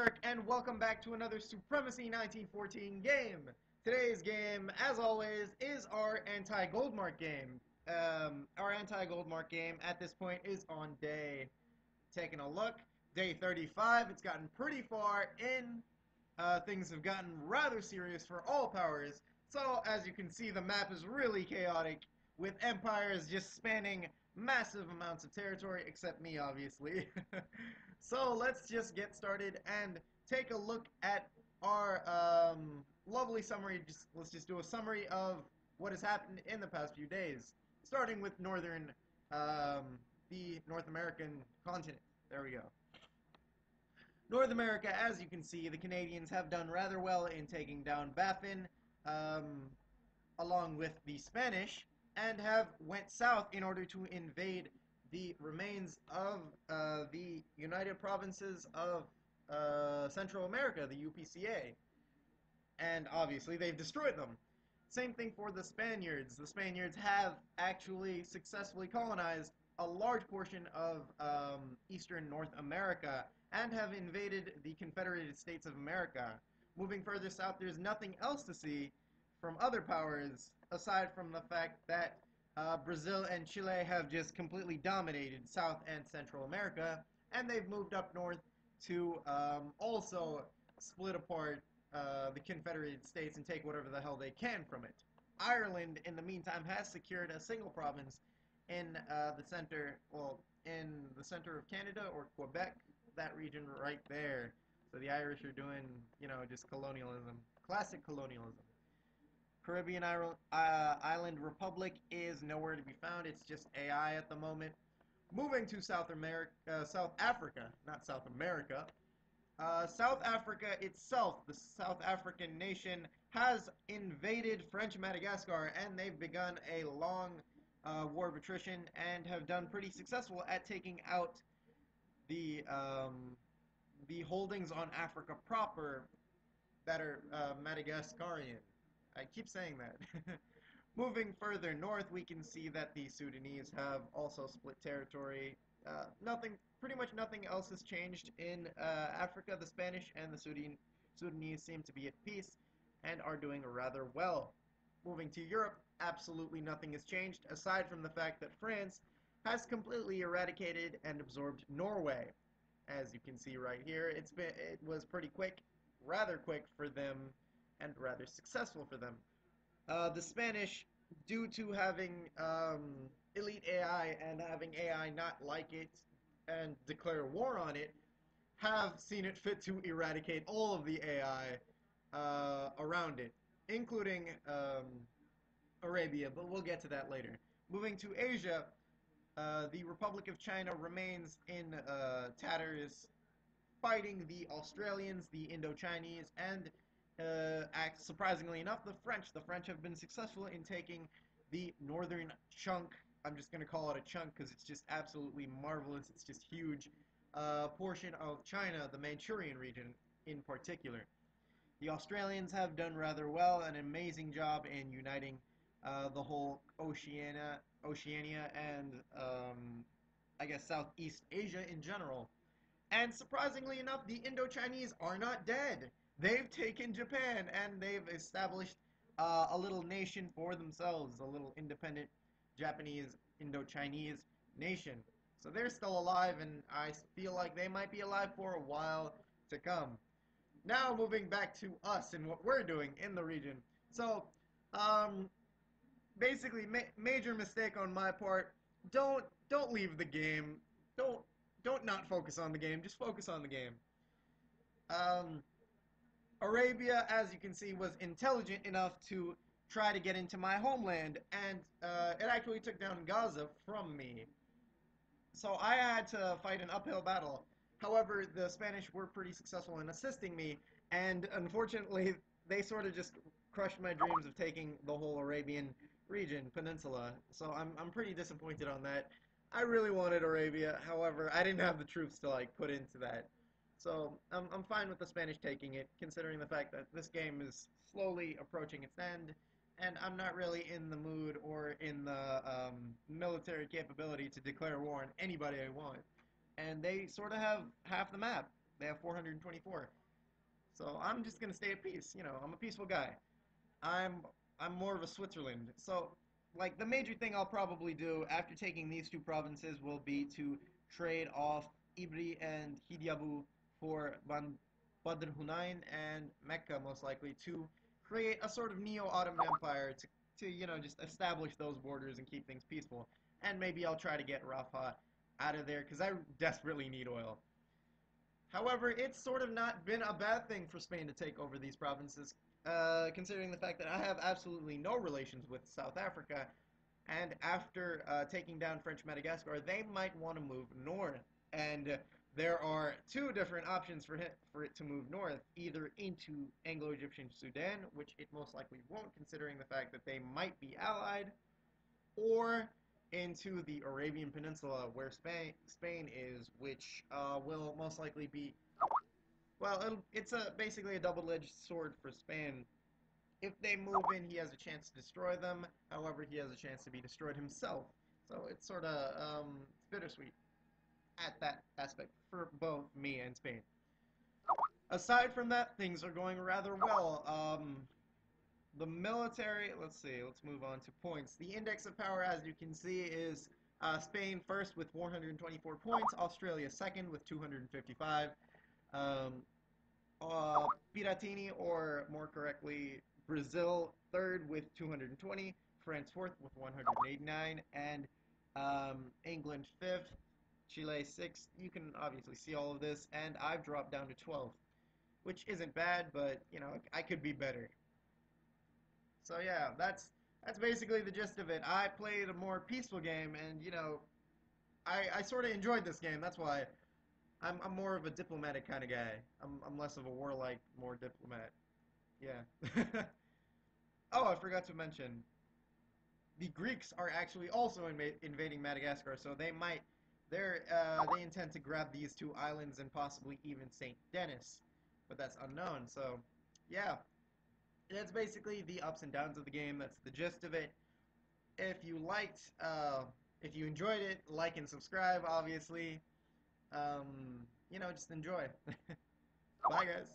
Goldmark, and welcome back to another Supremacy 1914 game. Today's game, as always, is our Anti-Goldmark game. Our Anti-Goldmark game at this point is on day, taking a look, day 35. It's gotten pretty far in. Things have gotten rather serious for all powers. So, as you can see, the map is really chaotic, with empires just spanning massive amounts of territory, except me, obviously. So let's just get started and take a look at our lovely summary. Let's just do a summary of what has happened in the past few days, starting with the North American continent. There we go. North America, as you can see, the Canadians have done rather well in taking down Baffin, along with the Spanish, and have went south in order to invade the remains of the United Provinces of Central America, the UPCA. And obviously they've destroyed them. Same thing for the Spaniards. The Spaniards have actually successfully colonized a large portion of eastern North America and have invaded the Confederated States of America. Moving further south, there's nothing else to see from other powers aside from the fact that Brazil and Chile have just completely dominated South and Central America, and they've moved up north to also split apart the Confederated States and take whatever the hell they can from it. Ireland, in the meantime, has secured a single province in the center, well, in the center of Canada, or Quebec, that region right there. So the Irish are doing, you know, just colonialism, classic colonialism. Caribbean Island Republic is nowhere to be found. It's just AI at the moment. Moving to South Africa, not South America. South Africa itself, the South African nation, has invaded French Madagascar, and they've begun a long war of attrition and have done pretty successful at taking out the holdings on Africa proper that are Madagascarian. I keep saying that. Moving further north, we can see that the Sudanese have also split territory. Pretty much nothing else has changed in Africa. The Spanish and the Sudanese seem to be at peace and are doing rather well. Moving to Europe, absolutely nothing has changed, aside from the fact that France has completely eradicated and absorbed Norway. As you can see right here, it was pretty quick, rather quick for them, and rather successful for them. The Spanish, due to having elite AI and having AI not like it and declare war on it, have seen it fit to eradicate all of the AI around it, including Arabia, but we'll get to that later. Moving to Asia, the Republic of China remains in tatters, fighting the Australians, the Indo-Chinese, and surprisingly enough, the French. The French have been successful in taking the northern chunk, I'm just going to call it a chunk because it's just absolutely marvelous, it's just huge, portion of China, the Manchurian region in particular. The Australians have done rather well, an amazing job in uniting the whole Oceania and I guess Southeast Asia in general. And surprisingly enough, the Indo-Chinese are not dead. They've taken Japan, and they've established a little nation for themselves, a little independent Japanese Indo-Chinese nation. So they're still alive, and I feel like they might be alive for a while to come. Now moving back to us and what we're doing in the region. So, basically, major mistake on my part. Don't leave the game. Don't not focus on the game. Just focus on the game. Arabia, as you can see, was intelligent enough to try to get into my homeland, and it actually took down Gaza from me. So I had to fight an uphill battle. However, the Spanish were pretty successful in assisting me, and unfortunately, they sort of just crushed my dreams of taking the whole Arabian region, peninsula. So I'm pretty disappointed on that. I really wanted Arabia, however, I didn't have the troops to like put into that. So I'm fine with the Spanish taking it, considering the fact that this game is slowly approaching its end, and I'm not really in the mood or in the military capability to declare war on anybody I want. And they sort of have half the map. They have 424. So I'm just gonna stay at peace. You know, I'm a peaceful guy. I'm I'm more of a Switzerland. So, like, the major thing I'll probably do after taking these two provinces will be to trade off Ibri and Hidiabu for Badr Hunayn and Mecca, most likely, to create a sort of neo-Ottoman empire to just establish those borders and keep things peaceful. And maybe I'll try to get Rafah out of there because I desperately need oil. However, it's sort of not been a bad thing for Spain to take over these provinces, considering the fact that I have absolutely no relations with South Africa, and after taking down French Madagascar, they might want to move north. And there are two different options for it to move north, either into Anglo-Egyptian Sudan, which it most likely won't, considering the fact that they might be allied, or into the Arabian Peninsula, where Spain is, which will most likely be, well, it's basically a double-edged sword for Spain. If they move in, he has a chance to destroy them. However, he has a chance to be destroyed himself. So it's sort of it's bittersweet at that aspect for both me and Spain. Aside from that, things are going rather well. The military, let's see, let's move on to points. The index of power, as you can see, is Spain first with 424 points, Australia second with 255, um, Piratini, or more correctly, Brazil third with 220, France fourth with 189, and England fifth, Chile sixth. You can obviously see all of this, and I've dropped down to 12th, which isn't bad, but I could be better. So yeah, that's basically the gist of it. I played a more peaceful game, and I sort of enjoyed this game. That's why I'm more of a diplomatic kind of guy. I'm less of a warlike, more diplomat. Yeah. Oh, I forgot to mention, the Greeks are actually also invading Madagascar, so they intend to grab these two islands and possibly even Saint Denis, but that's unknown. So yeah, that's basically the ups and downs of the game. That's the gist of it. If you liked, if you enjoyed it, like and subscribe, obviously. Just enjoy. Bye, guys.